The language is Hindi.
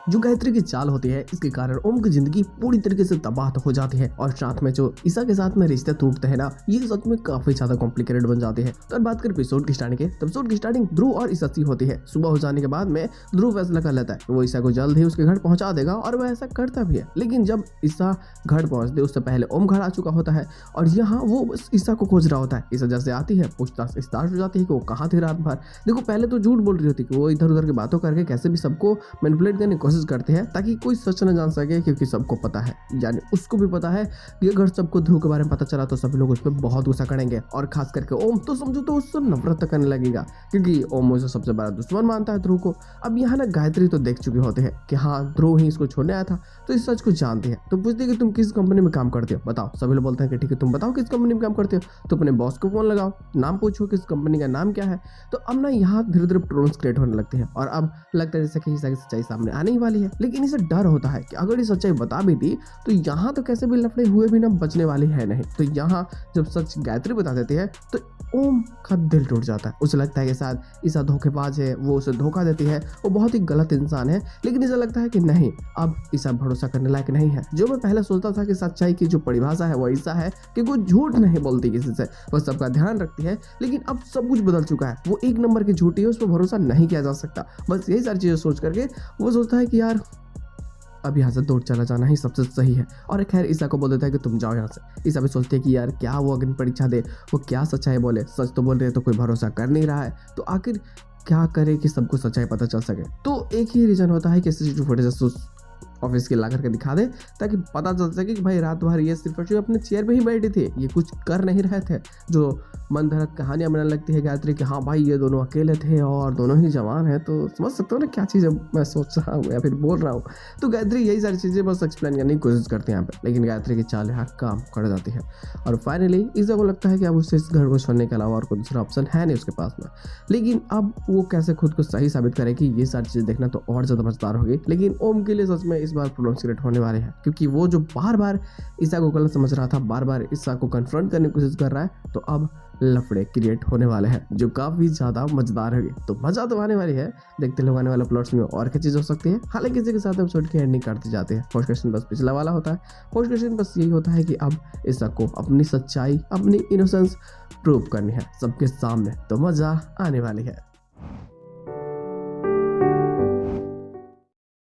जो गायत्री की चाल होती है इसके कारण ओम की जिंदगी पूरी तरीके से तबाह हो जाती है और साथ में जो ईसा के साथ में रिश्ते टूटते हैं ना, ये सच में काफी ज्यादा कॉम्प्लिकेटेड बन जाते हैं। तो बात करें एपिसोड की स्टार्टिंग के, एपिसोड की स्टार्टिंग ध्रुव और ईसा की होती है। सुबह हो जाने के बाद में ध्रुव फैसला कर लेता है वो ईसा को जल्द ही उसके घर पहुंचा देगा और वह ऐसा करता भी है। लेकिन जब ईसा घर पहुंचते उससे पहले ओम घर आ चुका होता है और यहाँ वो ईसा को खोज रहा होता है। ईसा जैसे आती है पूछताछ स्टार्ट हो जाती है कि वो कहाँ थे रात भर। देखो पहले तो झूठ बोल रही होती कि वो इधर उधर की बातों करके कैसे भी सबको मैनिपुलेट करने की कोशिश करते हैं ताकि कोई सच न जान सके, क्योंकि सबको पता है, यानी उसको भी पता है कि अगर सबको ध्रुव के बारे में पता चला तो सभी लोग उस पर बहुत गुस्सा करेंगे और खास करके ओम तो समझो तो उससे नफरत करने लगेगा, क्योंकि ओम उसे सबसे बड़ा दुश्मन मानता है ध्रुव को। अब यहाँ ना गायत्री तो देख चुके होते हैं कि हाँ ध्रुव ही इसको छोड़ने आया था, तो इस सच को जानते हैं। तो पूछते हैं कि तुम किस कंपनी में काम करते हो, बताओ। सभी लोग बोलते हैं कि ठीक है तुम बताओ किस कंपनी में काम करते हो, तो अपने बॉस को फोन लगाओ, नाम पूछो किस कंपनी का नाम क्या है। तो अब ना यहाँ धीरे धीरे ट्रोल्स क्रिएट होने लगते हैं और अब लगता है जैसे कि ईसा की सच्चाई सामने आने ही वाली है। लेकिन इसे डर होता है कि अगर ये सच्चाई बता भी दी तो यहाँ तो कैसे भी लफड़े हुए भी ना बचने वाली है नहीं। तो यहाँ जब सच गायत्री बता देती है तो ओम का दिल टूट जाता है। उसे लगता है कि शायद ईसा धोखेबाज है, वो उसे धोखा देती है, वो बहुत ही गलत इंसान है। लेकिन इसे लगता है कि नहीं, अब ईसा भरोसा करने लायक नहीं है। जो मैं पहले सोचता था कि सच्चाई की जो परिभाषा है वो ईसा है कि वो झूठ नहीं बोलती किसी से, वो सबका ध्यान रखती है। लेकिन अब सब कुछ बदल चुका है, वो एक नंबर की झूठी है, उस पर भरोसा नहीं किया जा सकता। बस यही सारी चीजें सोच करके वो सोचता है कि यार अब यहाँ से दूर चला जाना ही सबसे सही है। और खैर ईसा को बोल देता है कि तुम जाओ यहाँ से। ईसा भी सोचते हैं कि यार क्या वो अग्नि परीक्षा दे, वो क्या सच्चाई बोले, सच तो बोल रहे हैं तो कोई भरोसा कर नहीं रहा है, तो आखिर क्या करे कि सबको सच्चाई पता चल सके। तो एक ही रीजन होता है कि सीसीटीवी फुटेज ऑफिस के ला करके दिखा दे ताकि पता चल सके कि भाई रात भर ये सिर्फ अपने चेयर पे ही बैठे थे, ये कुछ कर नहीं रहे थे। जो मन धड़क कहानियां बनने लगती है गायत्री कि हाँ भाई ये दोनों अकेले थे और दोनों ही जवान हैं। तो समझ सकते हो ना क्या चीज़ मैं सोच रहा हूँ या फिर बोल रहा हूँ। तो गायत्री यही सारी चीज़ें बस एक्सप्लेन करने की कोशिश करती है यहाँ पे, लेकिन गायत्री की चाल यहाँ काम कर जाती है और फाइनली ईसा को लगता है कि अब उससे इस घर को छोड़ने के अलावा और कोई दूसरा ऑप्शन है नहीं उसके पास में। लेकिन अब वो कैसे खुद को सही साबित करे कि ये सारी चीज़ें देखना तो और ज़्यादा मजेदार होगी। लेकिन ओम के लिए सच में इस बार प्रॉब्लम क्रिएट होने वाले हैं, क्योंकि वो जो बार बार ईसा को गलत समझ रहा था, बार बार ईसा को कन्फ्रंट करने की कोशिश कर रहा है, तो अब लफड़े क्रिएट होने वाले हैं जो काफी ज्यादा मजेदार होगी। तो मजा तो आने वाली है, देखते लोग आने वाले प्लॉट्स में और क्या चीज हो सकती है। हालांकि इसी के साथ एपिसोड की एंडिंग करते जाते हैं। फर्स्ट क्वेश्चन बस पिछला वाला होता है। फर्स्ट क्वेश्चन बस यही होता है कि अब ईसा को अपनी सच्चाई, अपनी इनोसेंस प्रूव करनी है सबके सामने, तो मजा आने वाली है।